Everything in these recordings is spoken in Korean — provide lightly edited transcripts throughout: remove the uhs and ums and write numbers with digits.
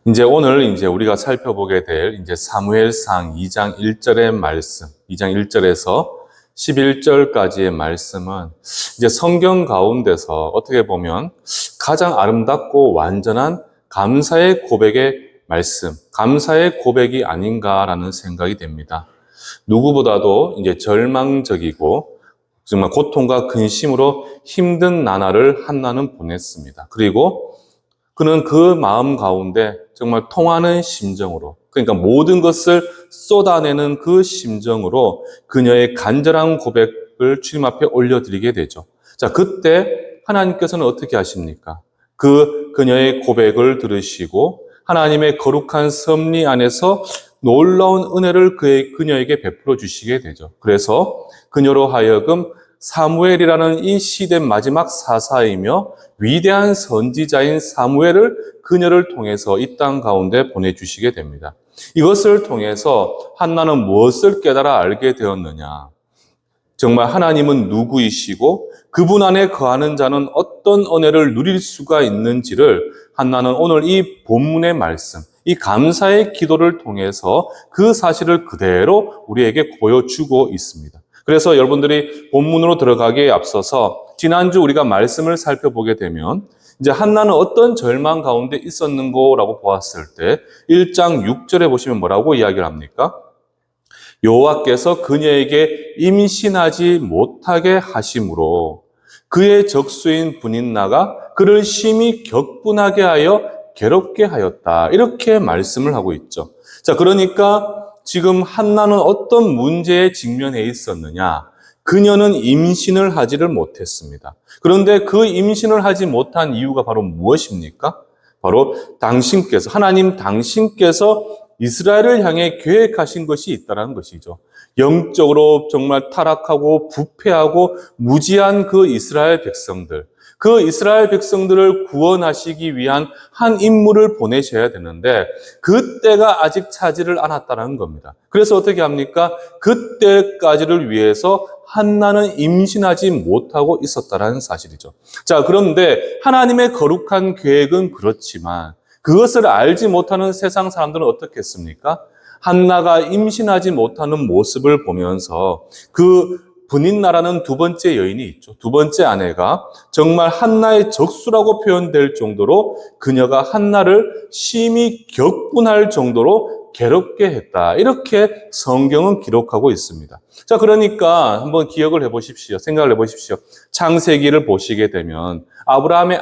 이제 오늘 우리가 살펴보게 될 사무엘상 2장 1절의 말씀, 2장 1절에서 11절까지의 말씀은 성경 가운데서 어떻게 보면 가장 아름답고 완전한 감사의 고백의 말씀, 감사의 고백이 아닌가라는 생각이 됩니다. 누구보다도 절망적이고 정말 고통과 근심으로 힘든 나날을 한나는 보냈습니다. 그리고 그는 그 마음 가운데 정말 통하는 심정으로, 그러니까 모든 것을 쏟아내는 그 심정으로 그녀의 간절한 고백을 주님 앞에 올려드리게 되죠. 자, 그때 하나님께서는 어떻게 하십니까? 그녀의 고백을 들으시고 하나님의 거룩한 섭리 안에서 놀라운 은혜를 그녀에게 베풀어 주시게 되죠. 그래서 그녀로 하여금 사무엘이라는 이 시대 마지막 사사이며 위대한 선지자인 사무엘을 그녀를 통해서 이 땅 가운데 보내주시게 됩니다. 이것을 통해서 한나는 무엇을 깨달아 알게 되었느냐? 정말 하나님은 누구이시고 그분 안에 거하는 자는 어떤 은혜를 누릴 수가 있는지를 한나는 오늘 이 본문의 말씀, 이 감사의 기도를 통해서 그 사실을 그대로 우리에게 보여주고 있습니다. 그래서 여러분들이 본문으로 들어가기에 앞서서 지난주 우리가 말씀을 살펴보게 되면 한나는 어떤 절망 가운데 있었는고라고 보았을 때 1장 6절에 보시면 뭐라고 이야기를 합니까? 여호와께서 그녀에게 임신하지 못하게 하심으로 그의 적수인 분인나가 그를 심히 격분하게 하여 괴롭게 하였다. 이렇게 말씀을 하고 있죠. 자, 그러니까 지금 한나는 어떤 문제에 직면해 있었느냐? 그녀는 임신을 하지를 못했습니다. 그런데 그 임신을 하지 못한 이유가 바로 무엇입니까? 바로 하나님 당신께서 이스라엘을 향해 계획하신 것이 있다는 것이죠. 영적으로 정말 타락하고 부패하고 무지한 그 이스라엘 백성들을 구원하시기 위한 한 인물을 보내셔야 되는데 그때가 아직 차지를 않았다는 겁니다. 그래서 어떻게 합니까? 그때까지를 위해서 한나는 임신하지 못하고 있었다는 사실이죠. 자, 그런데 하나님의 거룩한 계획은 그렇지만 그것을 알지 못하는 세상 사람들은 어떻겠습니까? 한나가 임신하지 못하는 모습을 보면서 그 분인나라는 두 번째 여인이 있죠. 두 번째 아내가 정말 한나의 적수라고 표현될 정도로 그녀가 한나를 심히 격분할 정도로 괴롭게 했다. 이렇게 성경은 기록하고 있습니다. 자, 그러니까 한번 기억을 해보십시오. 생각을 해보십시오. 창세기를 보시게 되면 아브라함의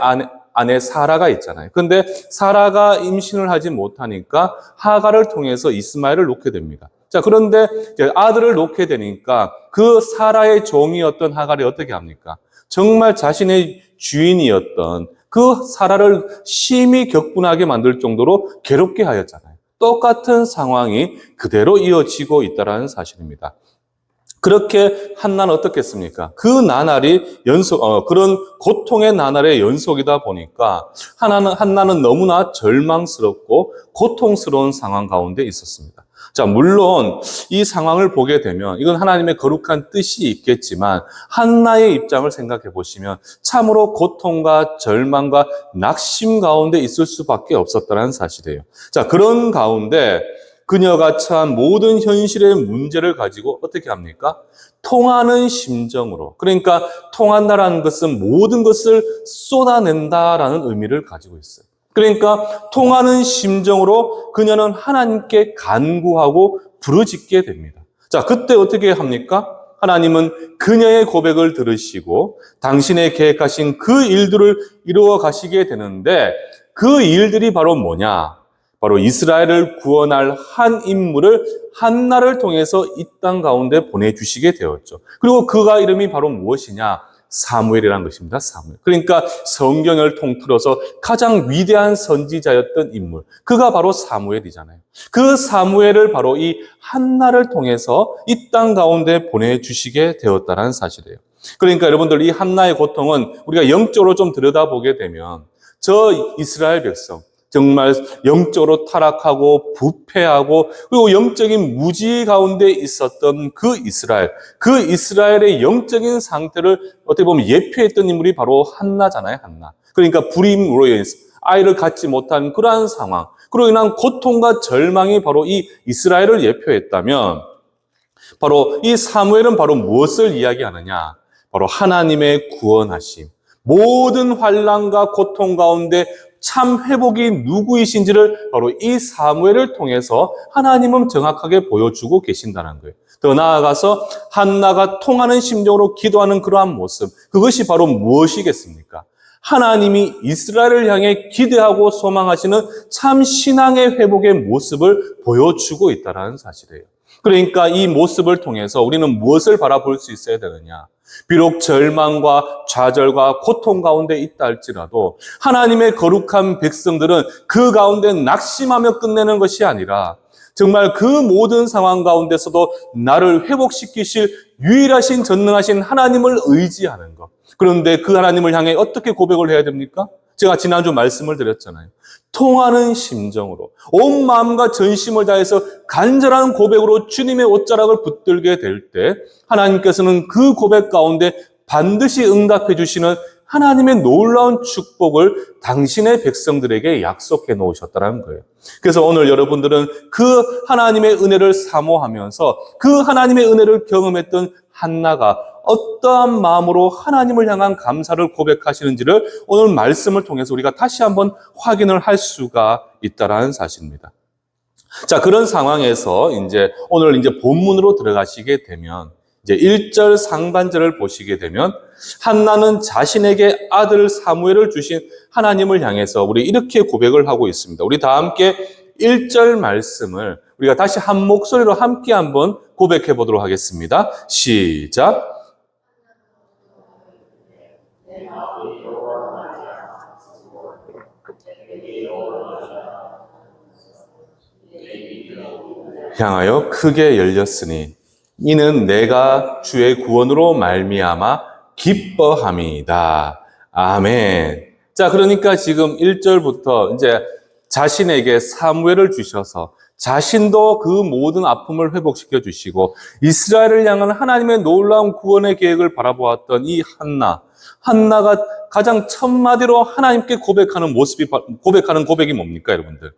아내 사라가 있잖아요. 근데 사라가 임신을 하지 못하니까 하갈을 통해서 이스마엘을 놓게 됩니다. 자, 그런데 아들을 놓게 되니까 그 사라의 종이었던 하갈이 어떻게 합니까? 정말 자신의 주인이었던 그 사라를 심히 격분하게 만들 정도로 괴롭게 하였잖아요. 똑같은 상황이 그대로 이어지고 있다는 사실입니다. 그렇게 한나는 어떻겠습니까? 그 나날이 그런 고통의 나날의 연속이다 보니까 한나는 너무나 절망스럽고 고통스러운 상황 가운데 있었습니다. 자, 물론 이 상황을 보게 되면 이건 하나님의 거룩한 뜻이 있겠지만 한나의 입장을 생각해 보시면 참으로 고통과 절망과 낙심 가운데 있을 수밖에 없었다는 사실이에요. 자, 그런 가운데 그녀가 처한 모든 현실의 문제를 가지고 어떻게 합니까? 통하는 심정으로. 그러니까 통한다라는 것은 모든 것을 쏟아낸다라는 의미를 가지고 있어요. 그러니까 통하는 심정으로 그녀는 하나님께 간구하고 부르짖게 됩니다. 자, 그때 어떻게 합니까? 하나님은 그녀의 고백을 들으시고 당신의 계획하신 그 일들을 이루어 가시게 되는데 그 일들이 바로 뭐냐? 바로 이스라엘을 구원할 한 인물을 한나를 통해서 이 땅 가운데 보내주시게 되었죠. 그리고 그가 이름이 바로 무엇이냐? 사무엘이라는 것입니다. 사무엘. 그러니까 성경을 통틀어서 가장 위대한 선지자였던 인물. 그가 바로 사무엘이잖아요. 그 사무엘을 바로 이 한나를 통해서 이 땅 가운데 보내주시게 되었다는 사실이에요. 그러니까 여러분들 이 한나의 고통은 우리가 영적으로 좀 들여다보게 되면 저 이스라엘 백성, 정말 영적으로 타락하고 부패하고 그리고 영적인 무지 가운데 있었던 그 이스라엘의 영적인 상태를 어떻게 보면 예표했던 인물이 바로 한나잖아요, 한나. 그러니까 불임으로 인해서 아이를 갖지 못한 그러한 상황, 그로 인한 고통과 절망이 바로 이 이스라엘을 예표했다면 바로 이 사무엘은 바로 무엇을 이야기하느냐? 바로 하나님의 구원하심. 모든 환난과 고통 가운데 참 회복이 누구이신지를 바로 이 사무엘을 통해서 하나님은 정확하게 보여주고 계신다는 거예요. 더 나아가서 한나가 통하는 심정으로 기도하는 그러한 모습, 그것이 바로 무엇이겠습니까? 하나님이 이스라엘을 향해 기대하고 소망하시는 참 신앙의 회복의 모습을 보여주고 있다는 사실이에요. 그러니까 이 모습을 통해서 우리는 무엇을 바라볼 수 있어야 되느냐? 비록 절망과 좌절과 고통 가운데 있다 할지라도 하나님의 거룩한 백성들은 그 가운데 낙심하며 끝내는 것이 아니라 정말 그 모든 상황 가운데서도 나를 회복시키실 유일하신 전능하신 하나님을 의지하는 것. 그런데 그 하나님을 향해 어떻게 고백을 해야 됩니까? 제가 지난주 말씀을 드렸잖아요. 통하는 심정으로 온 마음과 전심을 다해서 간절한 고백으로 주님의 옷자락을 붙들게 될 때 하나님께서는 그 고백 가운데 반드시 응답해 주시는 하나님의 놀라운 축복을 당신의 백성들에게 약속해 놓으셨다는 거예요. 그래서 오늘 여러분들은 그 하나님의 은혜를 사모하면서 그 하나님의 은혜를 경험했던 한나가 어떠한 마음으로 하나님을 향한 감사를 고백하시는지를 오늘 말씀을 통해서 우리가 다시 한번 확인을 할 수가 있다는 사실입니다. 자, 그런 상황에서 오늘 본문으로 들어가시게 되면 1절 상반절을 보시게 되면 한나는 자신에게 아들 사무엘을 주신 하나님을 향해서 우리 이렇게 고백을 하고 있습니다. 우리 다 함께 1절 말씀을 우리가 다시 한 목소리로 함께 한번 고백해 보도록 하겠습니다. 시작. 향하여 크게 열렸으니 이는 내가 주의 구원으로 말미암아 기뻐함이다. 아멘. 자, 그러니까 지금 1절부터 자신에게 사무엘을 주셔서 자신도 그 모든 아픔을 회복시켜 주시고 이스라엘을 향한 하나님의 놀라운 구원의 계획을 바라보았던 이 한나가 가장 첫 마디로 하나님께 고백하는 고백이 뭡니까, 여러분들?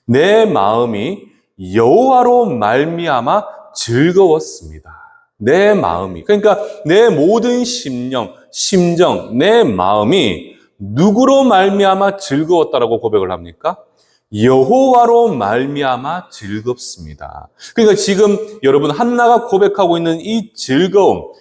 내 마음이 여호와로 말미암아 즐거웠습니다. 내 마음이, 그러니까 내 모든 심정, 내 마음이 누구로 말미암아 즐거웠다라고 고백을 합니까? 여호와로 말미암아 즐겁습니다. 그러니까 지금 여러분 한나가 고백하고 있는 이 즐거움,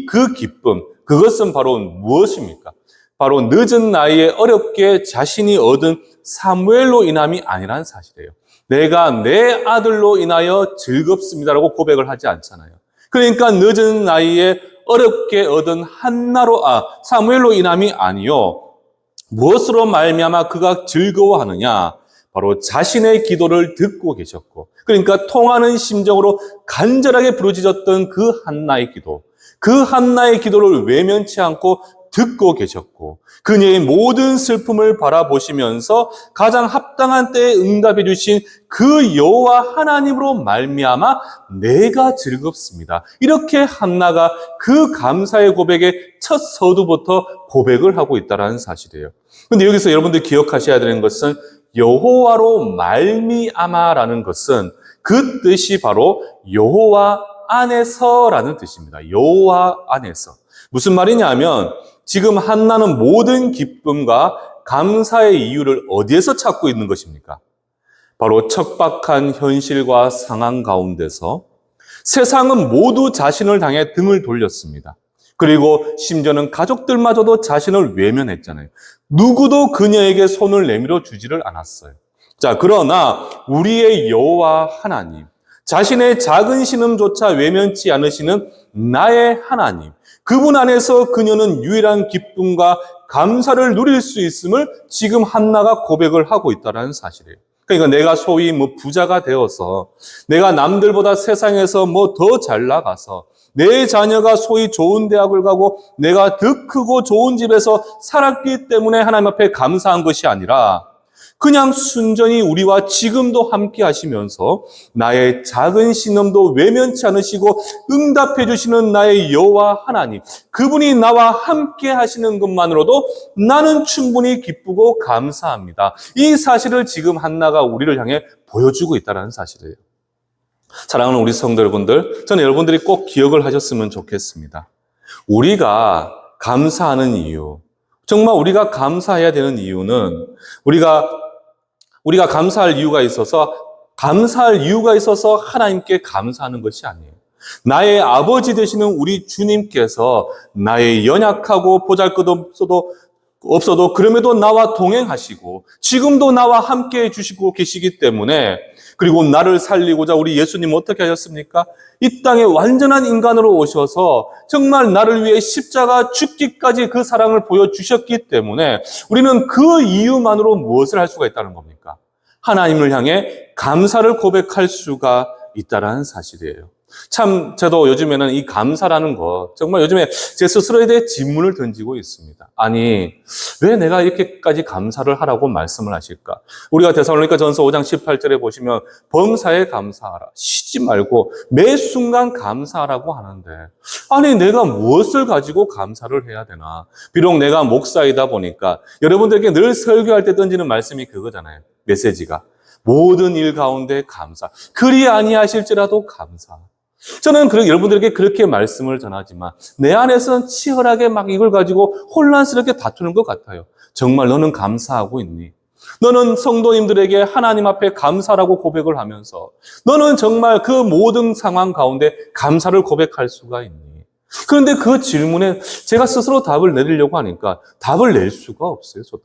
그 기쁨, 그것은 바로 무엇입니까? 바로 늦은 나이에 어렵게 자신이 얻은 사무엘로 인함이 아니라는 사실이에요. 내가 내 아들로 인하여 즐겁습니다라고 고백을 하지 않잖아요. 그러니까 늦은 나이에 어렵게 얻은 사무엘로 인함이 아니요. 무엇으로 말미암아 그가 즐거워하느냐? 바로 자신의 기도를 듣고 계셨고, 그러니까 통하는 심정으로 간절하게 부르짖었던 그 한나의 기도, 그 한나의 기도를 외면치 않고 듣고 계셨고, 그녀의 모든 슬픔을 바라보시면서 가장 합당한 때에 응답해 주신 그 여호와 하나님으로 말미암아 내가 즐겁습니다. 이렇게 한나가 그 감사의 고백의 첫 서두부터 고백을 하고 있다는 사실이에요. 그런데 여기서 여러분들 기억하셔야 되는 것은 여호와로 말미암아라는 것은 그 뜻이 바로 여호와 안에서라는 뜻입니다. 여호와 안에서. 무슨 말이냐면 지금 한나는 모든 기쁨과 감사의 이유를 어디에서 찾고 있는 것입니까? 바로 척박한 현실과 상황 가운데서 세상은 모두 자신을 향해 등을 돌렸습니다. 그리고 심지어는 가족들마저도 자신을 외면했잖아요. 누구도 그녀에게 손을 내밀어 주지를 않았어요. 자, 그러나 우리의 여호와 하나님, 자신의 작은 신음조차 외면치 않으시는 나의 하나님, 그분 안에서 그녀는 유일한 기쁨과 감사를 누릴 수 있음을 지금 한나가 고백을 하고 있다는 사실이에요. 그러니까 내가 소위 부자가 되어서, 내가 남들보다 세상에서 더 잘 나가서, 내 자녀가 소위 좋은 대학을 가고 내가 더 크고 좋은 집에서 살았기 때문에 하나님 앞에 감사한 것이 아니라 그냥 순전히 우리와 지금도 함께 하시면서 나의 작은 신음도 외면치 않으시고 응답해 주시는 나의 여호와 하나님, 그분이 나와 함께 하시는 것만으로도 나는 충분히 기쁘고 감사합니다. 이 사실을 지금 한나가 우리를 향해 보여주고 있다는 사실이에요. 사랑하는 우리 성도 여러분들, 저는 여러분들이 꼭 기억을 하셨으면 좋겠습니다. 우리가 감사하는 이유, 정말 우리가 감사해야 되는 이유는 우리가 감사할 이유가 있어서 하나님께 감사하는 것이 아니에요. 나의 아버지 되시는 우리 주님께서 나의 연약하고 보잘것없어도 그럼에도 나와 동행하시고 지금도 나와 함께 해주시고 계시기 때문에, 그리고 나를 살리고자 우리 예수님 어떻게 하셨습니까? 이 땅에 완전한 인간으로 오셔서 정말 나를 위해 십자가 죽기까지 그 사랑을 보여주셨기 때문에 우리는 그 이유만으로 무엇을 할 수가 있다는 겁니까? 하나님을 향해 감사를 고백할 수가 있다는 사실이에요. 참 저도 요즘에는 이 감사라는 거 정말 요즘에 제 스스로에 대해 질문을 던지고 있습니다. 아니, 왜 내가 이렇게까지 감사를 하라고 말씀을 하실까? 우리가 데살로니가전서 5장 18절에 보시면 범사에 감사하라, 쉬지 말고 매 순간 감사하라고 하는데, 아니 내가 무엇을 가지고 감사를 해야 되나? 비록 내가 목사이다 보니까 여러분들에게 늘 설교할 때 던지는 말씀이 그거잖아요. 메시지가 모든 일 가운데 감사, 그리 아니하실지라도 감사. 저는 여러분들에게 그렇게 말씀을 전하지만 내 안에서는 치열하게 막 이걸 가지고 혼란스럽게 다투는 것 같아요. 정말 너는 감사하고 있니? 너는 성도님들에게 하나님 앞에 감사라고 고백을 하면서 너는 정말 그 모든 상황 가운데 감사를 고백할 수가 있니? 그런데 그 질문에 제가 스스로 답을 내리려고 하니까 답을 낼 수가 없어요, 저도.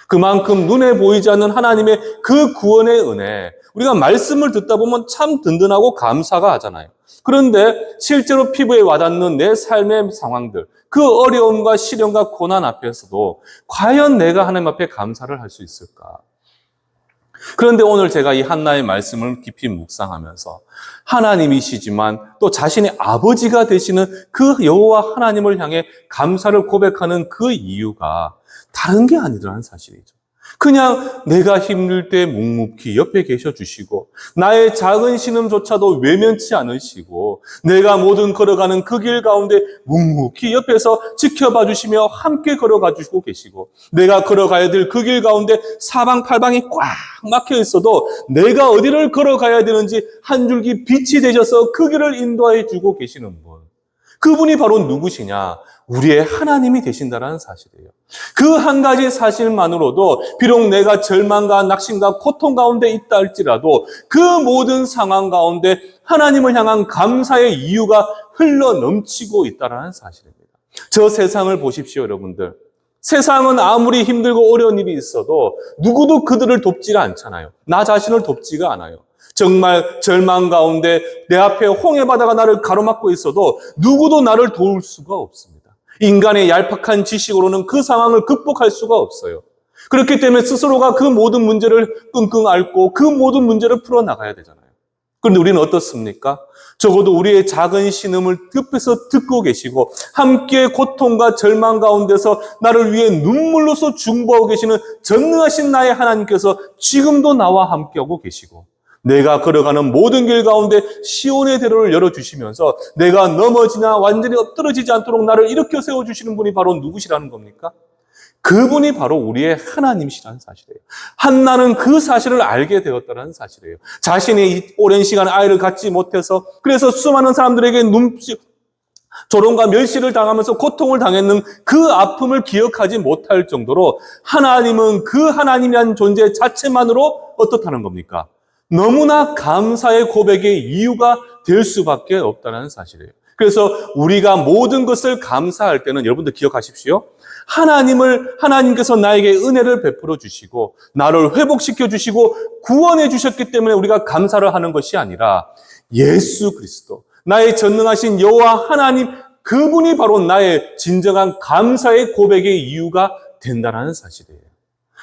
그만큼 눈에 보이지 않는 하나님의 그 구원의 은혜, 우리가 말씀을 듣다 보면 참 든든하고 감사가 하잖아요. 그런데 실제로 피부에 와닿는 내 삶의 상황들, 그 어려움과 시련과 고난 앞에서도 과연 내가 하나님 앞에 감사를 할 수 있을까? 그런데 오늘 제가 이 한나의 말씀을 깊이 묵상하면서 하나님이시지만 또 자신의 아버지가 되시는 그 여호와 하나님을 향해 감사를 고백하는 그 이유가 다른 게 아니라는 사실이죠. 그냥 내가 힘들 때 묵묵히 옆에 계셔 주시고 나의 작은 신음조차도 외면치 않으시고 내가 모든 걸어가는 그 길 가운데 묵묵히 옆에서 지켜봐 주시며 함께 걸어가 주시고 계시고 내가 걸어가야 될 그 길 가운데 사방팔방이 꽉 막혀 있어도 내가 어디를 걸어가야 되는지 한 줄기 빛이 되셔서 그 길을 인도해 주고 계시는 분, 그분이 바로 누구시냐? 우리의 하나님이 되신다는 사실이에요. 그 한 가지 사실만으로도 비록 내가 절망과 낙심과 고통 가운데 있다 할지라도 그 모든 상황 가운데 하나님을 향한 감사의 이유가 흘러 넘치고 있다는 사실입니다. 저 세상을 보십시오, 여러분들. 세상은 아무리 힘들고 어려운 일이 있어도 누구도 그들을 돕지가 않잖아요. 나 자신을 돕지가 않아요. 정말 절망 가운데 내 앞에 홍해바다가 나를 가로막고 있어도 누구도 나를 도울 수가 없습니다. 인간의 얄팍한 지식으로는 그 상황을 극복할 수가 없어요. 그렇기 때문에 스스로가 그 모든 문제를 끙끙 앓고 그 모든 문제를 풀어나가야 되잖아요. 그런데 우리는 어떻습니까? 적어도 우리의 작은 신음을 옆에서 듣고 계시고 함께 고통과 절망 가운데서 나를 위해 눈물로서 중보하고 계시는 전능하신 나의 하나님께서 지금도 나와 함께하고 계시고 내가 걸어가는 모든 길 가운데 시온의 대로를 열어주시면서 내가 넘어지나 완전히 엎드러지지 않도록 나를 일으켜 세워주시는 분이 바로 누구시라는 겁니까? 그분이 바로 우리의 하나님이시라는 사실이에요. 한나는 그 사실을 알게 되었다는 사실이에요. 자신이 오랜 시간 아이를 갖지 못해서 그래서 수많은 사람들에게 조롱과 멸시를 당하면서 고통을 당했는 그 아픔을 기억하지 못할 정도로 하나님은 그 하나님이라는 존재 자체만으로 어떻다는 겁니까? 너무나 감사의 고백의 이유가 될 수밖에 없다는 사실이에요. 그래서 우리가 모든 것을 감사할 때는 여러분들 기억하십시오. 하나님께서 나에게 은혜를 베풀어 주시고 나를 회복시켜 주시고 구원해 주셨기 때문에 우리가 감사를 하는 것이 아니라 예수 그리스도, 나의 전능하신 여호와 하나님, 그분이 바로 나의 진정한 감사의 고백의 이유가 된다는 사실이에요.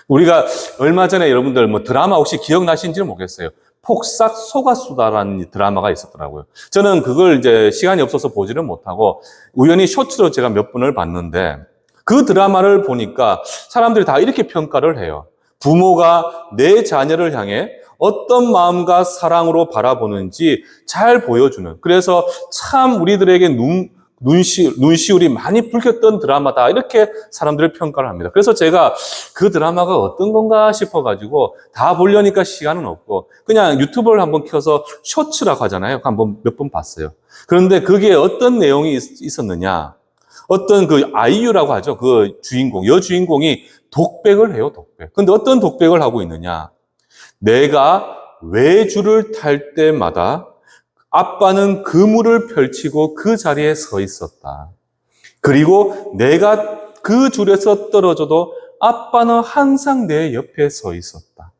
우리가 얼마 전에 여러분들 드라마 혹시 기억나신지는 모르겠어요. 폭삭 속았수다라는 드라마가 있었더라고요. 저는 그걸 이제 시간이 없어서 보지를 못하고 우연히 쇼츠로 제가 몇 분을 봤는데 그 드라마를 보니까 사람들이 다 이렇게 평가를 해요. 부모가 내 자녀를 향해 어떤 마음과 사랑으로 바라보는지 잘 보여주는, 그래서 참 우리들에게 눈시울이 많이 붉혔던 드라마다, 이렇게 사람들을 평가를 합니다. 그래서 제가 그 드라마가 어떤 건가 싶어가지고 다 보려니까 시간은 없고 그냥 유튜브를 한번 켜서 쇼츠라고 하잖아요. 한번 몇 번 봤어요. 그런데 그게 어떤 내용이 있었느냐, 어떤 그 아이유라고 하죠. 그 주인공, 여주인공이 독백을 해요, 독백. 근데 어떤 독백을 하고 있느냐. 내가 외주를 탈 때마다 아빠는 그물을 펼치고 그 자리에 서 있었다. 그리고 내가 그 줄에서 떨어져도 아빠는 항상 내 옆에 서 있었다.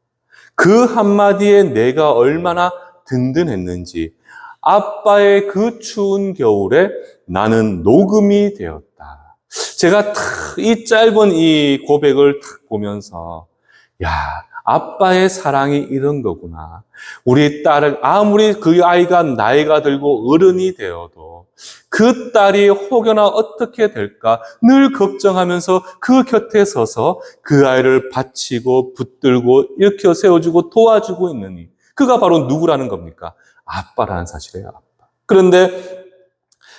그 한마디에 내가 얼마나 든든했는지, 아빠의 그 추운 겨울에 나는 녹음이 되었다. 제가 이 짧은 이 고백을 탁 보면서, 야, 아빠의 사랑이 이런 거구나. 우리 딸을 아무리 그 아이가 나이가 들고 어른이 되어도 그 딸이 혹여나 어떻게 될까 늘 걱정하면서 그 곁에 서서 그 아이를 받치고 붙들고 일으켜 세워주고 도와주고 있는 이, 그가 바로 누구라는 겁니까? 아빠라는 사실이에요, 아빠. 그런데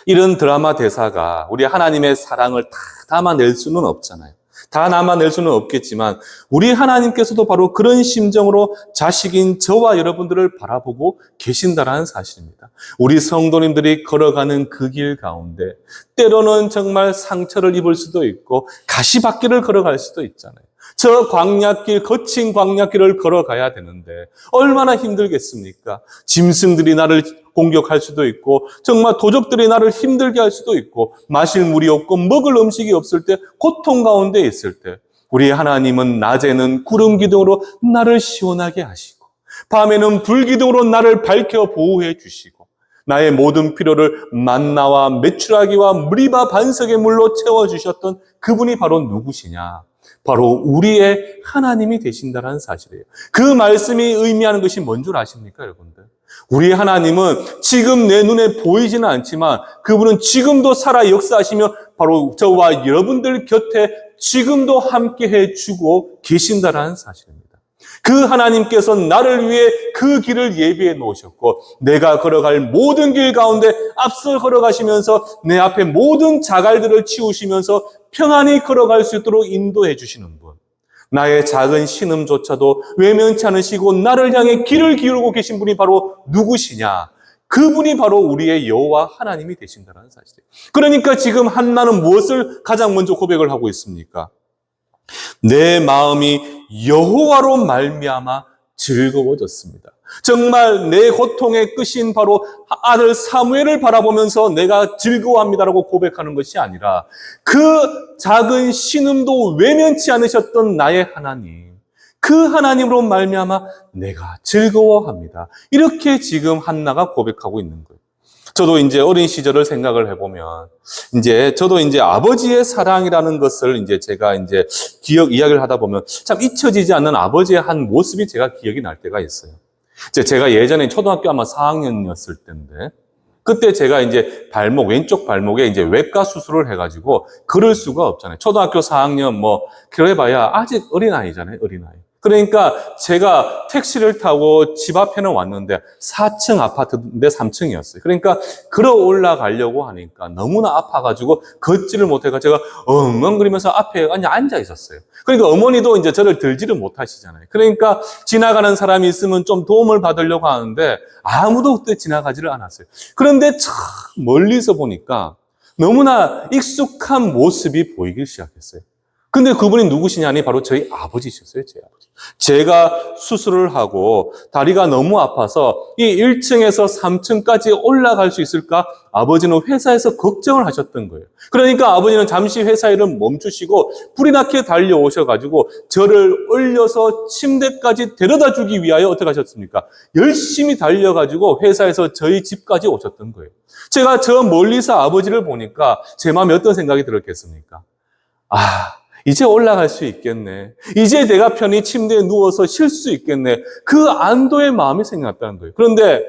이런 드라마 대사가 우리 하나님의 사랑을 다 담아낼 수는 없잖아요. 다 담아낼 수는 없겠지만 우리 하나님께서도 바로 그런 심정으로 자식인 저와 여러분들을 바라보고 계신다는 사실입니다. 우리 성도님들이 걸어가는 그 길 가운데 때로는 정말 상처를 입을 수도 있고 가시밭길을 걸어갈 수도 있잖아요. 저 광야길, 거친 광야길을 걸어가야 되는데 얼마나 힘들겠습니까? 짐승들이 나를 공격할 수도 있고 정말 도적들이 나를 힘들게 할 수도 있고 마실 물이 없고 먹을 음식이 없을 때, 고통 가운데 있을 때 우리 하나님은 낮에는 구름 기둥으로 나를 시원하게 하시고 밤에는 불 기둥으로 나를 밝혀 보호해 주시고 나의 모든 필요를 만나와 메추라기와 무리바 반석의 물로 채워주셨던 그분이 바로 누구시냐? 바로 우리의 하나님이 되신다는 사실이에요. 그 말씀이 의미하는 것이 뭔 줄 아십니까, 여러분들? 우리 하나님은 지금 내 눈에 보이지는 않지만 그분은 지금도 살아 역사하시며 바로 저와 여러분들 곁에 지금도 함께 해주고 계신다는 사실입니다. 그 하나님께서 나를 위해 그 길을 예비해 놓으셨고 내가 걸어갈 모든 길 가운데 앞서 걸어가시면서 내 앞에 모든 자갈들을 치우시면서 평안히 걸어갈 수 있도록 인도해 주시는 분, 나의 작은 신음조차도 외면치 않으시고 나를 향해 길을 기울고 계신 분이 바로 누구시냐? 그분이 바로 우리의 여호와 하나님이 되신다는 사실이에요. 그러니까 지금 한나는 무엇을 가장 먼저 고백을 하고 있습니까? 내 마음이 여호와로 말미암아 즐거워졌습니다. 정말 내 고통의 끝인 바로 아들 사무엘을 바라보면서 내가 즐거워합니다라고 고백하는 것이 아니라 그 작은 신음도 외면치 않으셨던 나의 하나님, 그 하나님으로 말미암아 내가 즐거워합니다. 이렇게 지금 한나가 고백하고 있는 거예요. 저도 이제 어린 시절을 생각을 해보면, 저도 아버지의 사랑이라는 것을 제가 이야기를 하다 보면 참 잊혀지지 않는 아버지의 한 모습이 제가 기억이 날 때가 있어요. 제가 예전에 초등학교 아마 4학년이었을 때인데, 그때 제가 왼쪽 발목에 외과 수술을 해가지고 걸을 수가 없잖아요. 초등학교 4학년 그래봐야 아직 어린아이잖아요, 어린아이. 그러니까 제가 택시를 타고 집 앞에는 왔는데 4층 아파트인데 3층이었어요. 그러니까 걸어 올라가려고 하니까 너무나 아파가지고 걷지를 못해가 제가 엉엉거리면서 앞에 그냥 앉아 있었어요. 그러니까 어머니도 저를 들지를 못하시잖아요. 그러니까 지나가는 사람이 있으면 좀 도움을 받으려고 하는데 아무도 그때 지나가지를 않았어요. 그런데 참 멀리서 보니까 너무나 익숙한 모습이 보이기 시작했어요. 근데 그분이 누구시냐니 바로 저희 아버지셨어요, 제 아버지. 제가 수술을 하고 다리가 너무 아파서 이 1층에서 3층까지 올라갈 수 있을까? 아버지는 회사에서 걱정을 하셨던 거예요. 그러니까 아버지는 잠시 회사 일을 멈추시고 불이 나게 달려오셔가지고 저를 올려서 침대까지 데려다 주기 위하여 어떻게 하셨습니까? 열심히 달려가지고 회사에서 저희 집까지 오셨던 거예요. 제가 저 멀리서 아버지를 보니까 제 마음에 어떤 생각이 들었겠습니까? 이제 올라갈 수 있겠네. 이제 내가 편히 침대에 누워서 쉴 수 있겠네. 그 안도의 마음이 생겼다는 거예요. 그런데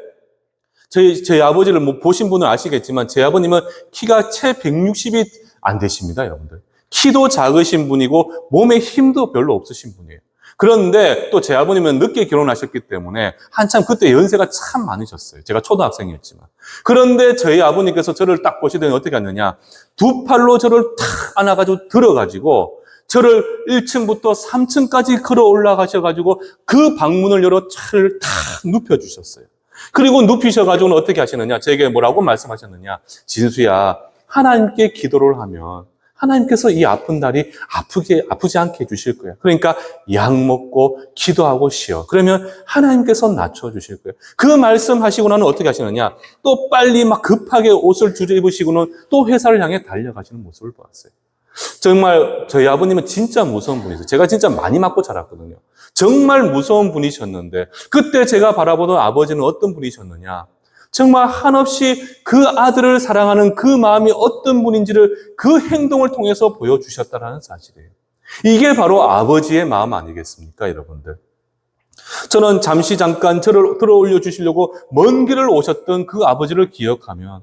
저희 아버지를 보신 분은 아시겠지만 제 아버님은 키가 채 160이 안 되십니다, 여러분들. 키도 작으신 분이고 몸에 힘도 별로 없으신 분이에요. 그런데 또 제 아버님은 늦게 결혼하셨기 때문에 한참 그때 연세가 참 많으셨어요. 제가 초등학생이었지만. 그런데 저희 아버님께서 저를 딱 보시더니 어떻게 하느냐. 두 팔로 저를 탁 안아가지고 들어가지고 저를 1층부터 3층까지 걸어 올라가셔가지고 그 방문을 열어 차를 탁 눕혀주셨어요. 그리고 눕히셔가지고는 어떻게 하시느냐. 제게 뭐라고 말씀하셨느냐. 진수야, 하나님께 기도를 하면 하나님께서 이 아픈 다리 아프지 않게 해주실 거예요. 그러니까 약 먹고 기도하고 쉬어. 그러면 하나님께서 낮춰주실 거예요. 그 말씀하시고 나는 어떻게 하시느냐. 또 빨리 막 급하게 옷을 주저 입으시고는 또 회사를 향해 달려가시는 모습을 보았어요. 정말 저희 아버님은 진짜 무서운 분이세요. 제가 진짜 많이 맞고 자랐거든요. 정말 무서운 분이셨는데 그때 제가 바라보던 아버지는 어떤 분이셨느냐. 정말 한없이 그 아들을 사랑하는 그 마음이 어떤 분인지를 그 행동을 통해서 보여주셨다는 사실이에요. 이게 바로 아버지의 마음 아니겠습니까, 여러분들? 저는 잠깐 저를 들어 올려주시려고 먼 길을 오셨던 그 아버지를 기억하면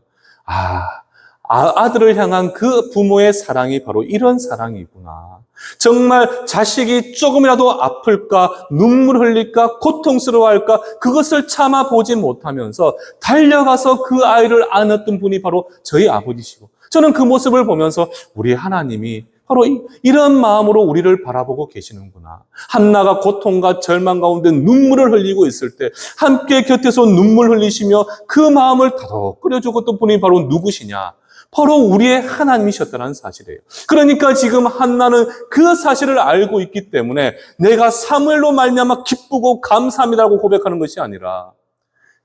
아들을 향한 그 부모의 사랑이 바로 이런 사랑이구나. 정말 자식이 조금이라도 아플까, 눈물 흘릴까, 고통스러워할까, 그것을 참아보지 못하면서 달려가서 그 아이를 안았던 분이 바로 저희 아버지시고, 저는 그 모습을 보면서 우리 하나님이 바로 이런 마음으로 우리를 바라보고 계시는구나. 한나가 고통과 절망 가운데 눈물을 흘리고 있을 때 함께 곁에서 눈물 흘리시며 그 마음을 다독 끓여주었던 분이 바로 누구시냐? 바로 우리의 하나님이셨다는 사실이에요. 그러니까 지금 한나는 그 사실을 알고 있기 때문에 내가 사무엘로 말미암아 기쁘고 감사합니다라고 고백하는 것이 아니라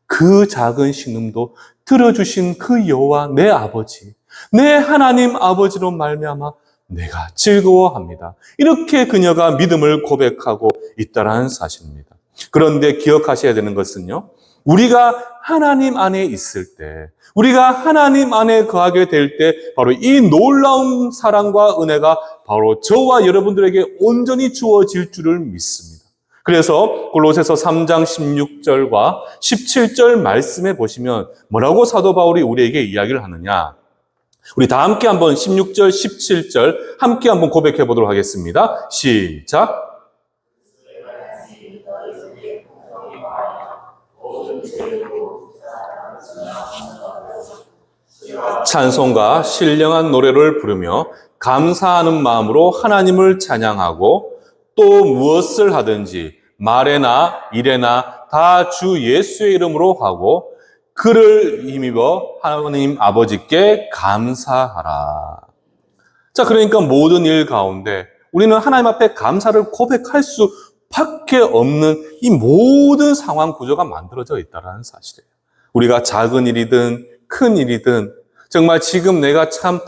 그 작은 신음도 들어주신 그 여호와 내 아버지, 내 하나님 아버지로 말미암아 내가 즐거워합니다. 이렇게 그녀가 믿음을 고백하고 있다는 사실입니다. 그런데 기억하셔야 되는 것은요, 우리가 하나님 안에 있을 때, 우리가 하나님 안에 거하게 될 때 바로 이 놀라운 사랑과 은혜가 바로 저와 여러분들에게 온전히 주어질 줄을 믿습니다. 그래서 골로새서 3장 16절과 17절 말씀에 보시면 뭐라고 사도 바울이 우리에게 이야기를 하느냐. 우리 다 함께 한번 16절, 17절 함께 한번 고백해 보도록 하겠습니다. 시작. 찬송과 신령한 노래를 부르며 감사하는 마음으로 하나님을 찬양하고 또 무엇을 하든지 말에나 일에나 다 주 예수의 이름으로 하고 그를 힘입어 하나님 아버지께 감사하라. 자, 그러니까 모든 일 가운데 우리는 하나님 앞에 감사를 고백할 수밖에 없는 이 모든 상황 구조가 만들어져 있다는 사실이에요. 우리가 작은 일이든 큰 일이든 정말 지금 내가 참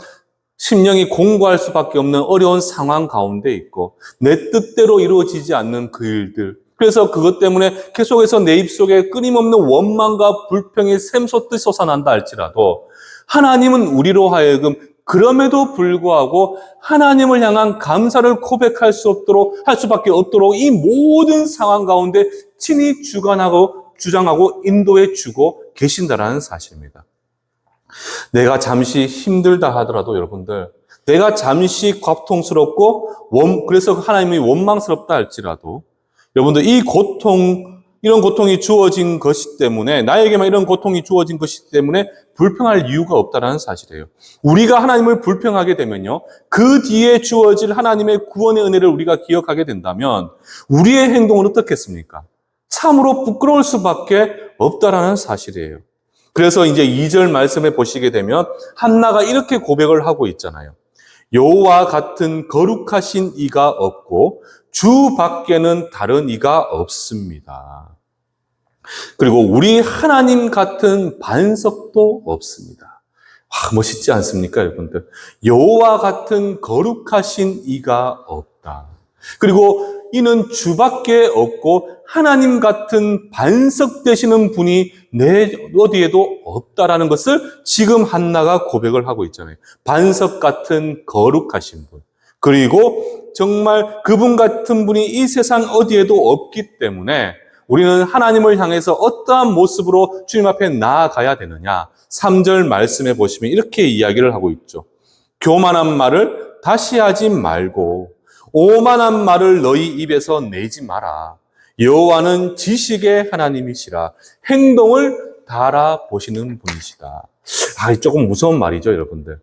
심령이 공고할 수밖에 없는 어려운 상황 가운데 있고 내 뜻대로 이루어지지 않는 그 일들, 그래서 그것 때문에 계속해서 내 입속에 끊임없는 원망과 불평이 샘솟듯 솟아난다 할지라도 하나님은 우리로 하여금 그럼에도 불구하고 하나님을 향한 감사를 고백할 할 수밖에 없도록 이 모든 상황 가운데 친히 주장하고 인도해 주고 계신다라는 사실입니다. 내가 잠시 힘들다 하더라도 여러분들, 내가 잠시 고통스럽고 그래서 하나님이 원망스럽다 할지라도 여러분들 이런 고통이 주어진 것이 때문에, 나에게만 이런 고통이 주어진 것이 때문에 불평할 이유가 없다는 사실이에요. 우리가 하나님을 불평하게 되면요, 그 뒤에 주어질 하나님의 구원의 은혜를 우리가 기억하게 된다면 우리의 행동은 어떻겠습니까? 참으로 부끄러울 수밖에 없다라는 사실이에요. 그래서 이제 2절 말씀에 보시게 되면 한나가 이렇게 고백을 하고 있잖아요. 여호와 같은 거룩하신 이가 없고 주 밖에는 다른 이가 없습니다. 그리고 우리 하나님 같은 반석도 없습니다. 멋있지 않습니까, 여러분들? 여호와 같은 거룩하신 이가 없다. 그리고 이는 주밖에 없고 하나님 같은 반석 되시는 분이 내 어디에도 없다라는 것을 지금 한나가 고백을 하고 있잖아요. 반석 같은 거룩하신 분. 그리고 정말 그분 같은 분이 이 세상 어디에도 없기 때문에 우리는 하나님을 향해서 어떠한 모습으로 주님 앞에 나아가야 되느냐. 3절 말씀에 보시면 이렇게 이야기를 하고 있죠. 교만한 말을 다시 하지 말고 오만한 말을 너희 입에서 내지 마라. 여호와는 지식의 하나님이시라. 행동을 달아보시는 분이시다. 조금 무서운 말이죠, 여러분들.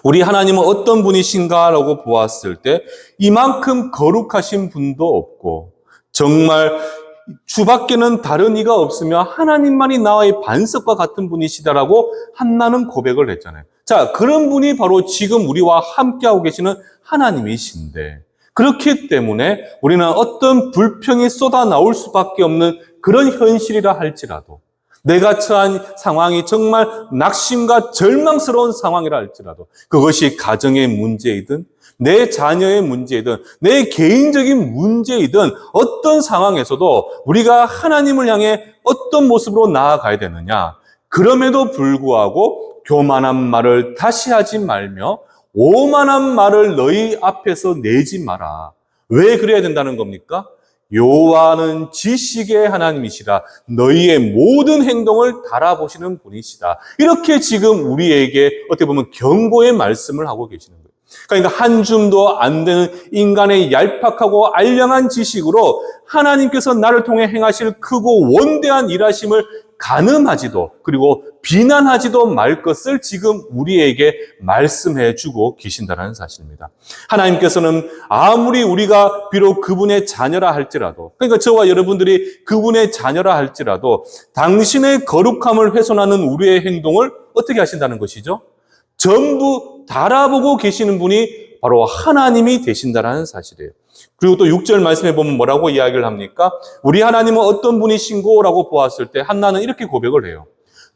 우리 하나님은 어떤 분이신가라고 보았을 때 이만큼 거룩하신 분도 없고 정말 주밖에는 다른 이가 없으며 하나님만이 나와의 반석과 같은 분이시다라고 한나는 고백을 했잖아요. 자, 그런 분이 바로 지금 우리와 함께하고 계시는 하나님이신데, 그렇기 때문에 우리는 어떤 불평이 쏟아 나올 수밖에 없는 그런 현실이라 할지라도, 내가 처한 상황이 정말 낙심과 절망스러운 상황이라 할지라도, 그것이 가정의 문제이든 내 자녀의 문제이든 내 개인적인 문제이든 어떤 상황에서도 우리가 하나님을 향해 어떤 모습으로 나아가야 되느냐. 그럼에도 불구하고 교만한 말을 다시 하지 말며 오만한 말을 너희 앞에서 내지 마라. 왜 그래야 된다는 겁니까? 여호와는 지식의 하나님이시라. 너희의 모든 행동을 달아보시는 분이시다. 이렇게 지금 우리에게 어떻게 보면 경고의 말씀을 하고 계시는 거예요. 그러니까 한 줌도 안 되는 인간의 얄팍하고 알량한 지식으로 하나님께서 나를 통해 행하실 크고 원대한 일하심을 가늠하지도 그리고 비난하지도 말 것을 지금 우리에게 말씀해 주고 계신다는 사실입니다. 하나님께서는 아무리 우리가 비록 그분의 자녀라 할지라도, 그러니까 저와 여러분들이 그분의 자녀라 할지라도 당신의 거룩함을 훼손하는 우리의 행동을 어떻게 하신다는 것이죠? 전부 달아보고 계시는 분이 바로 하나님이 되신다는 사실이에요. 그리고 또 6절 말씀에 보면 뭐라고 이야기를 합니까? 우리 하나님은 어떤 분이신고? 라고 보았을 때 한나는 이렇게 고백을 해요.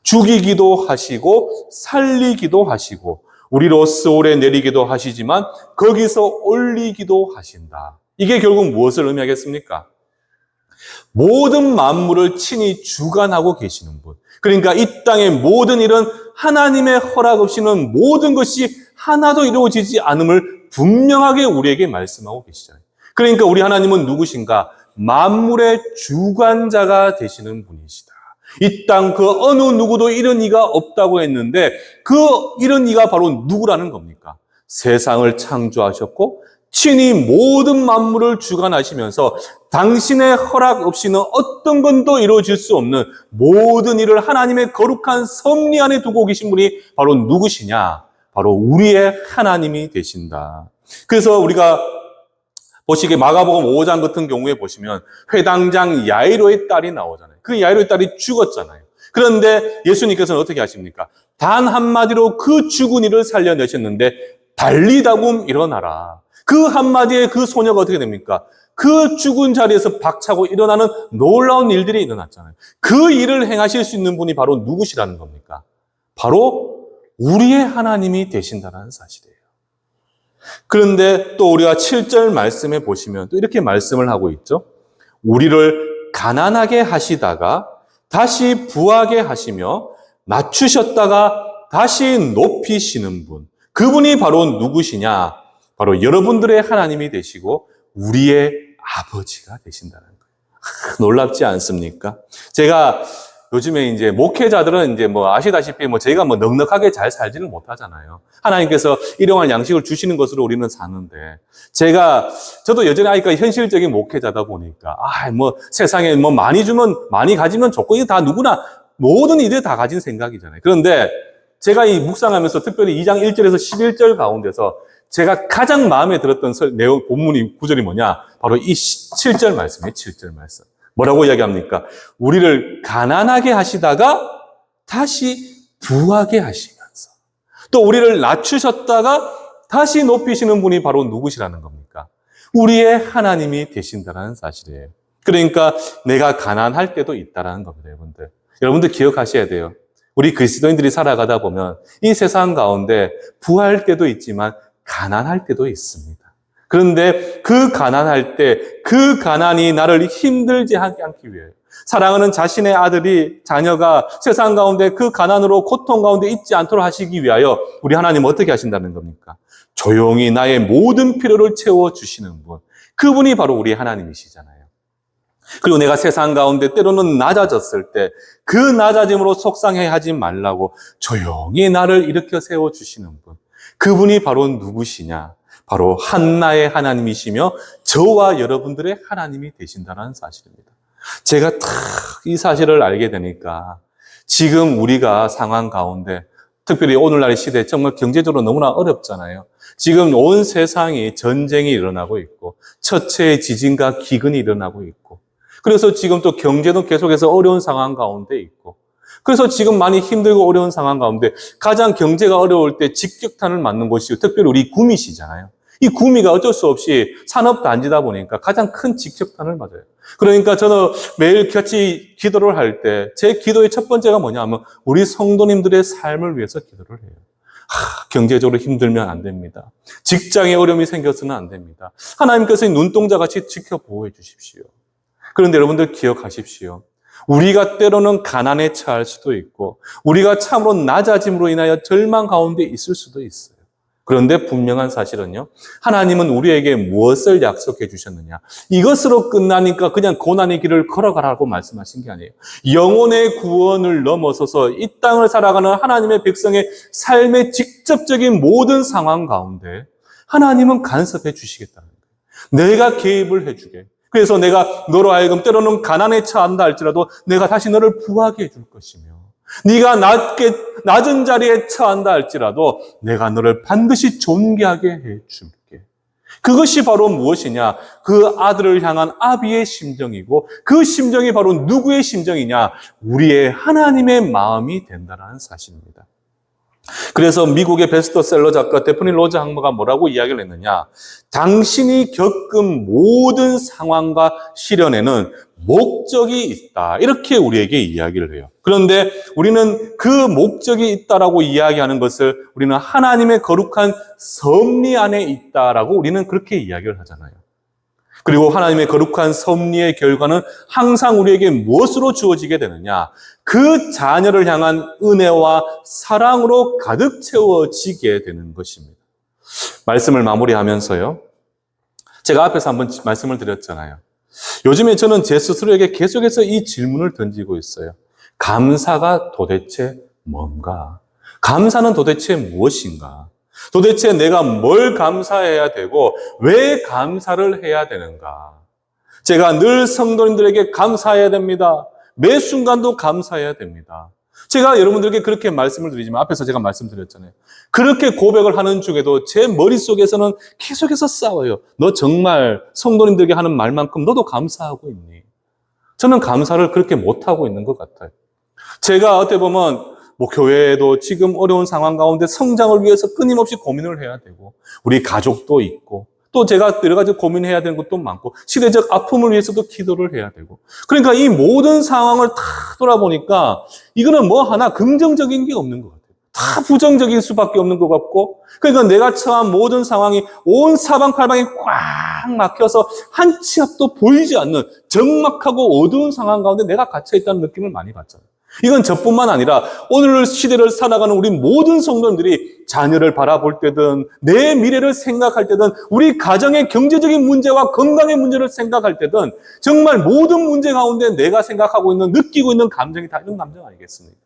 죽이기도 하시고 살리기도 하시고 우리로서 오래 내리기도 하시지만 거기서 올리기도 하신다. 이게 결국 무엇을 의미하겠습니까? 모든 만물을 친히 주관하고 계시는 분. 그러니까 이 땅의 모든 일은 하나님의 허락 없이는 모든 것이 하나도 이루어지지 않음을 분명하게 우리에게 말씀하고 계시잖아요. 그러니까 우리 하나님은 누구신가? 만물의 주관자가 되시는 분이시다. 이 땅 그 어느 누구도 이런 이가 없다고 했는데 그 이런 이가 바로 누구라는 겁니까? 세상을 창조하셨고 친히 모든 만물을 주관하시면서 당신의 허락 없이는 어떤 건도 이루어질 수 없는 모든 일을 하나님의 거룩한 섭리 안에 두고 계신 분이 바로 누구시냐? 바로 우리의 하나님이 되신다. 그래서 우리가 보시기에 마가복음 5장 같은 경우에 보시면 회당장 야이로의 딸이 나오잖아요. 그 야이로의 딸이 죽었잖아요. 그런데 예수님께서는 어떻게 하십니까? 단 한마디로 그 죽은 이를 살려내셨는데 달리다굼 일어나라. 그 한마디에 그 소녀가 어떻게 됩니까? 그 죽은 자리에서 박차고 일어나는 놀라운 일들이 일어났잖아요. 그 일을 행하실 수 있는 분이 바로 누구시라는 겁니까? 바로 우리의 하나님이 되신다는 사실이에요. 그런데 또 우리가 7절 말씀에 보시면 또 이렇게 말씀을 하고 있죠. 우리를 가난하게 하시다가 다시 부하게 하시며 낮추셨다가 다시 높이시는 분. 그분이 바로 누구시냐? 바로 여러분들의 하나님이 되시고 우리의 아버지가 되신다는 거예요. 놀랍지 않습니까? 제가 요즘에 이제 목회자들은 이제 아시다시피 저희가 넉넉하게 잘 살지는 못하잖아요. 하나님께서 일용할 양식을 주시는 것으로 우리는 사는데 저도 여전히 현실적인 목회자다 보니까 세상에 많이 주면 많이 가지면 좋고 이게 다 누구나 모든 이들이 다 가진 생각이잖아요. 그런데 제가 이 묵상하면서 특별히 2장 1절에서 11절 가운데서 제가 가장 마음에 들었던 내용 본문이 구절이 뭐냐? 바로 이 7절 말씀이에요. 7절 말씀. 뭐라고 이야기합니까? 우리를 가난하게 하시다가 다시 부하게 하시면서 또 우리를 낮추셨다가 다시 높이시는 분이 바로 누구시라는 겁니까? 우리의 하나님이 되신다는 사실이에요. 그러니까 내가 가난할 때도 있다라는 겁니다, 여러분들. 여러분들 기억하셔야 돼요. 우리 그리스도인들이 살아가다 보면 이 세상 가운데 부할 때도 있지만 가난할 때도 있습니다. 그런데 그 가난할 때 그 가난이 나를 힘들지 않기 위해 사랑하는 자신의 아들이 자녀가 세상 가운데 그 가난으로 고통 가운데 있지 않도록 하시기 위하여 우리 하나님은 어떻게 하신다는 겁니까? 조용히 나의 모든 필요를 채워주시는 분. 그분이 바로 우리 하나님이시잖아요. 그리고 내가 세상 가운데 때로는 낮아졌을 때 그 낮아짐으로 속상해하지 말라고 조용히 나를 일으켜 세워주시는 분. 그분이 바로 누구시냐? 바로 한나의 하나님이시며 저와 여러분들의 하나님이 되신다는 사실입니다. 제가 딱 이 사실을 알게 되니까 지금 우리가 상황 가운데 특별히 오늘날의 시대에 정말 경제적으로 너무나 어렵잖아요. 지금 온 세상이 전쟁이 일어나고 있고 처체의 지진과 기근이 일어나고 있고 그래서 지금 또 경제도 계속해서 어려운 상황 가운데 있고 그래서 지금 많이 힘들고 어려운 상황 가운데 가장 경제가 어려울 때 직격탄을 맞는 곳이 특별히 우리 구미시잖아요. 이 구미가 어쩔 수 없이 산업단지다 보니까 가장 큰 직격탄을 맞아요. 그러니까 저는 매일 같이 기도를 할 때 제 기도의 첫 번째가 뭐냐면 우리 성도님들의 삶을 위해서 기도를 해요. 경제적으로 힘들면 안 됩니다. 직장에 어려움이 생겨서는 안 됩니다. 하나님께서 눈동자같이 지켜보호해 주십시오. 그런데 여러분들 기억하십시오. 우리가 때로는 가난에 처할 수도 있고 우리가 참으로 낮아짐으로 인하여 절망 가운데 있을 수도 있어요. 그런데 분명한 사실은요. 하나님은 우리에게 무엇을 약속해 주셨느냐. 이것으로 끝나니까 그냥 고난의 길을 걸어가라고 말씀하신 게 아니에요. 영혼의 구원을 넘어서서 이 땅을 살아가는 하나님의 백성의 삶의 직접적인 모든 상황 가운데 하나님은 간섭해 주시겠다는 거예요. 내가 개입을 해주게. 그래서 내가 너로 하여금 때로는 가난에 처한다 할지라도 내가 다시 너를 부하게 해줄 것이며 네가 낮은 자리에 처한다 할지라도 내가 너를 반드시 존귀하게 해줄게. 그것이 바로 무엇이냐? 그 아들을 향한 아비의 심정이고 그 심정이 바로 누구의 심정이냐? 우리의 하나님의 마음이 된다는 사실입니다. 그래서 미국의 베스트셀러 작가 데프니 로즈 항머가 뭐라고 이야기를 했느냐? 당신이 겪은 모든 상황과 시련에는 목적이 있다. 이렇게 우리에게 이야기를 해요. 그런데 우리는 그 목적이 있다라고 이야기하는 것을 우리는 하나님의 거룩한 섭리 안에 있다라고 우리는 그렇게 이야기를 하잖아요. 그리고 하나님의 거룩한 섭리의 결과는 항상 우리에게 무엇으로 주어지게 되느냐? 그 자녀를 향한 은혜와 사랑으로 가득 채워지게 되는 것입니다. 말씀을 마무리하면서요. 제가 앞에서 한번 말씀을 드렸잖아요. 요즘에 저는 제 스스로에게 계속해서 이 질문을 던지고 있어요. 감사가 도대체 뭔가? 감사는 도대체 무엇인가? 도대체 내가 뭘 감사해야 되고 왜 감사를 해야 되는가? 제가 늘 성도님들에게 감사해야 됩니다. 매 순간도 감사해야 됩니다. 제가 여러분들에게 그렇게 말씀을 드리지만 앞에서 제가 말씀드렸잖아요. 그렇게 고백을 하는 중에도 제 머릿속에서는 계속해서 싸워요. 너 정말 성도님들에게 하는 말만큼 너도 감사하고 있니? 저는 감사를 그렇게 못하고 있는 것 같아요. 제가 어떻게 보면 교회에도 지금 어려운 상황 가운데 성장을 위해서 끊임없이 고민을 해야 되고 우리 가족도 있고 또 제가 여러 가지 고민해야 되는 것도 많고 시대적 아픔을 위해서도 기도를 해야 되고 그러니까 이 모든 상황을 다 돌아보니까 이거는 뭐 하나 긍정적인 게 없는 것 같아요. 다 부정적인 수밖에 없는 것 같고 그러니까 내가 처한 모든 상황이 온 사방팔방이 꽉 막혀서 한 치 앞도 보이지 않는 적막하고 어두운 상황 가운데 내가 갇혀있다는 느낌을 많이 받잖아요. 이건 저뿐만 아니라 오늘 시대를 살아가는 우리 모든 성도님들이 자녀를 바라볼 때든 내 미래를 생각할 때든 우리 가정의 경제적인 문제와 건강의 문제를 생각할 때든 정말 모든 문제 가운데 내가 생각하고 있는 느끼고 있는 감정이 다 이런 감정 아니겠습니까?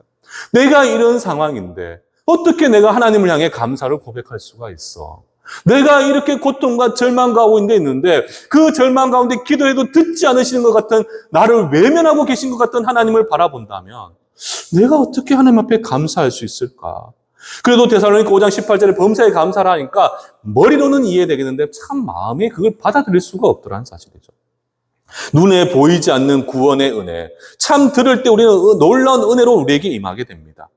내가 이런 상황인데 어떻게 내가 하나님을 향해 감사를 고백할 수가 있어? 내가 이렇게 고통과 절망 가운데 있는데 그 절망 가운데 기도해도 듣지 않으시는 것 같은 나를 외면하고 계신 것 같은 하나님을 바라본다면 내가 어떻게 하나님 앞에 감사할 수 있을까? 그래도 데살로니가 5장 18절에 범사에 감사를 하니까 머리로는 이해되겠는데 참 마음에 그걸 받아들일 수가 없더라는 사실이죠. 눈에 보이지 않는 구원의 은혜, 참 들을 때 우리는 놀라운 은혜로 우리에게 임하게 됩니다.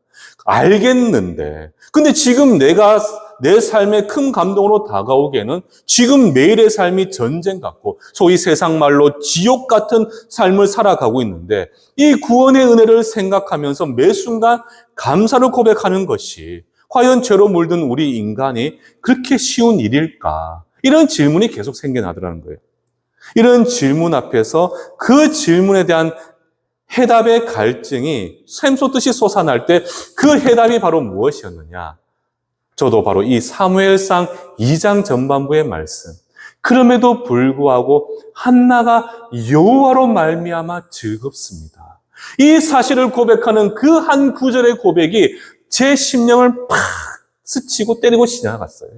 알겠는데 근데 지금 내가 내 삶의 큰 감동으로 다가오기에는 지금 매일의 삶이 전쟁 같고 소위 세상 말로 지옥 같은 삶을 살아가고 있는데 이 구원의 은혜를 생각하면서 매 순간 감사를 고백하는 것이 과연 죄로 물든 우리 인간이 그렇게 쉬운 일일까? 이런 질문이 계속 생겨나더라는 거예요. 이런 질문 앞에서 그 질문에 대한 해답의 갈증이 샘솟듯이 솟아날 때 그 해답이 바로 무엇이었느냐? 저도 바로 이 사무엘상 2장 전반부의 말씀. 그럼에도 불구하고 한나가 여호와로 말미암아 즐겁습니다. 이 사실을 고백하는 그 한 구절의 고백이 제 심령을 팍 스치고 때리고 지나갔어요.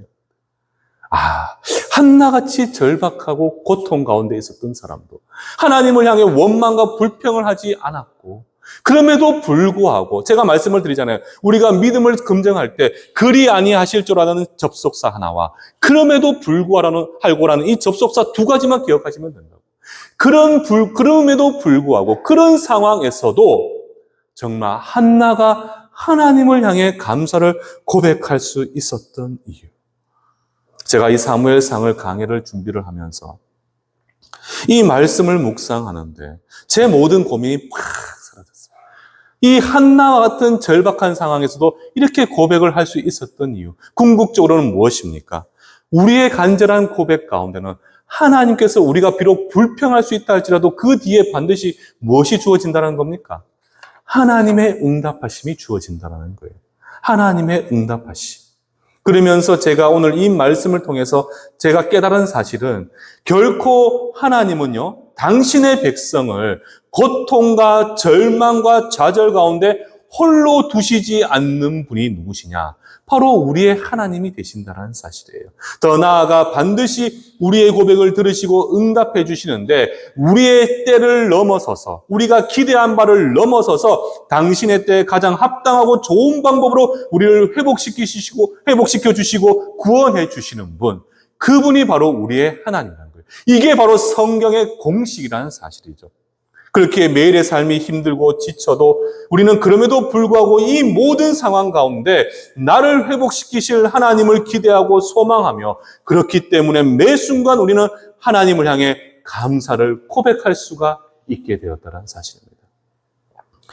한나같이 절박하고 고통 가운데 있었던 사람도 하나님을 향해 원망과 불평을 하지 않았고, 그럼에도 불구하고 제가 말씀을 드리잖아요. 우리가 믿음을 검증할 때 그리 아니하실 줄 아는 접속사 하나와 그럼에도 불구하고라는 이 접속사 두 가지만 기억하시면 된다고. 그럼에도 불구하고 그런 상황에서도 정말 한나가 하나님을 향해 감사를 고백할 수 있었던 이유. 제가 이 사무엘상을 강의를 준비를 하면서 이 말씀을 묵상하는데 제 모든 고민이 팍 사라졌어요. 이 한나와 같은 절박한 상황에서도 이렇게 고백을 할 수 있었던 이유. 궁극적으로는 무엇입니까? 우리의 간절한 고백 가운데는 하나님께서 우리가 비록 불평할 수 있다 할지라도 그 뒤에 반드시 무엇이 주어진다는 겁니까? 하나님의 응답하심이 주어진다는 거예요. 하나님의 응답하심. 그러면서 제가 오늘 이 말씀을 통해서 제가 깨달은 사실은 결코 하나님은요, 당신의 백성을 고통과 절망과 좌절 가운데 홀로 두시지 않는 분이 누구시냐? 바로 우리의 하나님이 되신다는 사실이에요. 더 나아가 반드시 우리의 고백을 들으시고 응답해 주시는데 주의 때를 넘어서서, 우리가 기대한 바를 넘어서서 당신의 때에 가장 합당하고 좋은 방법으로 우리를 회복시켜 주시고 구원해 주시는 분, 그분이 바로 우리의 하나님이라는 거예요. 이게 바로 성경의 공식이라는 사실이죠. 그렇게 매일의 삶이 힘들고 지쳐도 우리는 그럼에도 불구하고 이 모든 상황 가운데 나를 회복시키실 하나님을 기대하고 소망하며, 그렇기 때문에 매 순간 우리는 하나님을 향해 감사를 고백할 수가 있게 되었다는 사실입니다.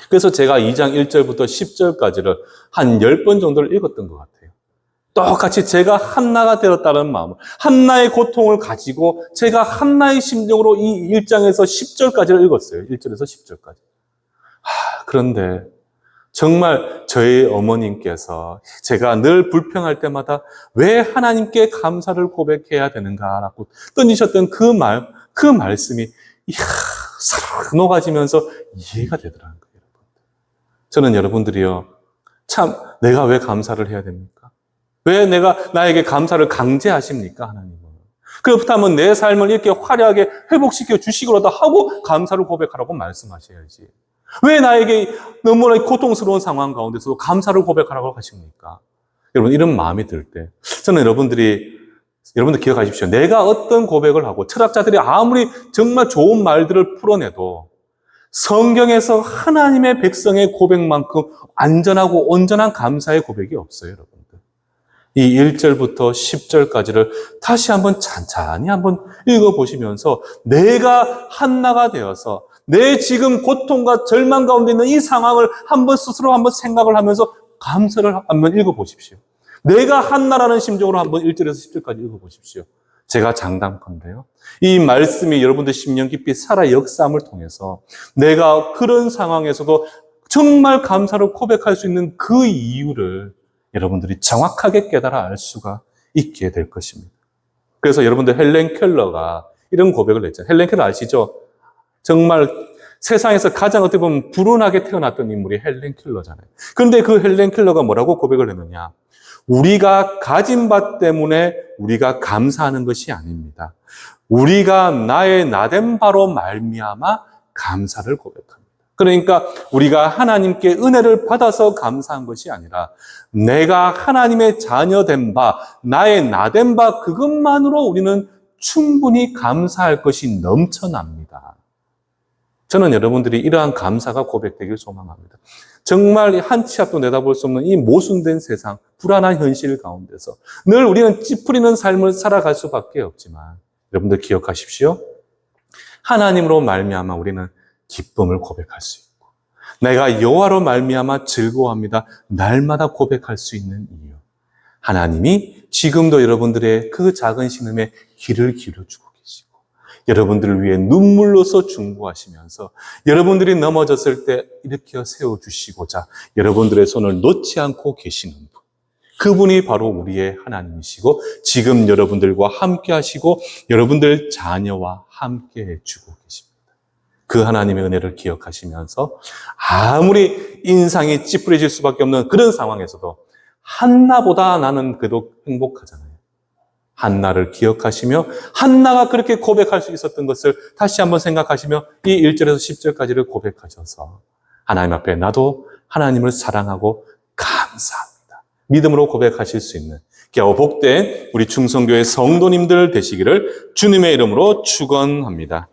그래서 제가 2장 1절부터 10절까지를 한 10번 정도를 읽었던 것 같아요. 똑같이 제가 한나가 되었다는 마음, 한나의 고통을 가지고 제가 한나의 심정으로 이 1장에서 10절까지를 읽었어요. 1절에서 10절까지. 그런데 정말 저희 어머님께서 제가 늘 불평할 때마다 왜 하나님께 감사를 고백해야 되는가라고 던지셨던 그 말씀이 싹 녹아지면서 이해가 되더라는 거예요. 저는 여러분들이요, 참 내가 왜 감사를 해야 됩니까? 왜 나에게 감사를 강제하십니까, 하나님은? 그렇다면 내 삶을 이렇게 화려하게 회복시켜 주시고라도 하고 감사를 고백하라고 말씀하셔야지. 왜 나에게 너무나 고통스러운 상황 가운데서도 감사를 고백하라고 하십니까? 여러분, 이런 마음이 들 때 저는 여러분들 기억하십시오. 내가 어떤 고백을 하고 철학자들이 아무리 정말 좋은 말들을 풀어내도 성경에서 하나님의 백성의 고백만큼 안전하고 온전한 감사의 고백이 없어요, 여러분들. 이 1절부터 10절까지를 다시 한번 찬찬히 한번 읽어보시면서 내가 한나가 되어서 내 지금 고통과 절망 가운데 있는 이 상황을 스스로 한번 생각을 하면서 감사를 한번 읽어보십시오. 내가 한나라는 심정으로 한번 1절에서 10절까지 읽어보십시오. 제가 장담컨대요, 이 말씀이 여러분들 심령 깊이 살아 역사함을 통해서 내가 그런 상황에서도 정말 감사를 고백할 수 있는 그 이유를 여러분들이 정확하게 깨달아 알 수가 있게 될 것입니다. 그래서 여러분들 헬렌 켈러가 이런 고백을 했잖아요. 헬렌 켈러 아시죠? 정말 세상에서 가장 어떻게 보면 불운하게 태어났던 인물이 헬렌 켈러잖아요. 그런데 그 헬렌 켈러가 뭐라고 고백을 했느냐? 우리가 가진 바 때문에 우리가 감사하는 것이 아닙니다. 우리가 나의 나된 바로 말미암아 감사를 고백합니다. 그러니까 우리가 하나님께 은혜를 받아서 감사한 것이 아니라 내가 하나님의 자녀된 바, 나의 나된 바 그것만으로 우리는 충분히 감사할 것이 넘쳐납니다. 저는 여러분들이 이러한 감사가 고백되길 소망합니다. 정말 한 치 앞도 내다볼 수 없는 이 모순된 세상, 불안한 현실 가운데서 늘 우리는 찌푸리는 삶을 살아갈 수밖에 없지만 여러분들 기억하십시오. 하나님으로 말미암아 우리는 기쁨을 고백할 수 있고 내가 여호와로 말미암아 즐거워합니다. 날마다 고백할 수 있는 이유. 하나님이 지금도 여러분들의 그 작은 신음에 귀를 기울여주고 계시고 여러분들을 위해 눈물로서 중보하시면서 여러분들이 넘어졌을 때 일으켜 세워주시고자 여러분들의 손을 놓지 않고 계시는 분. 그분이 바로 우리의 하나님이시고 지금 여러분들과 함께 하시고 여러분들 자녀와 함께 해주고 계십니다. 그 하나님의 은혜를 기억하시면서 아무리 인상이 찌푸려질 수밖에 없는 그런 상황에서도 한나보다 나는 그래도 행복하잖아요. 한나를 기억하시며 한나가 그렇게 고백할 수 있었던 것을 다시 한번 생각하시며 이 1절에서 10절까지를 고백하셔서 하나님 앞에 나도 하나님을 사랑하고 감사합니다. 믿음으로 고백하실 수 있는 겨우 복된 우리 충성교회 성도님들 되시기를 주님의 이름으로 축원합니다.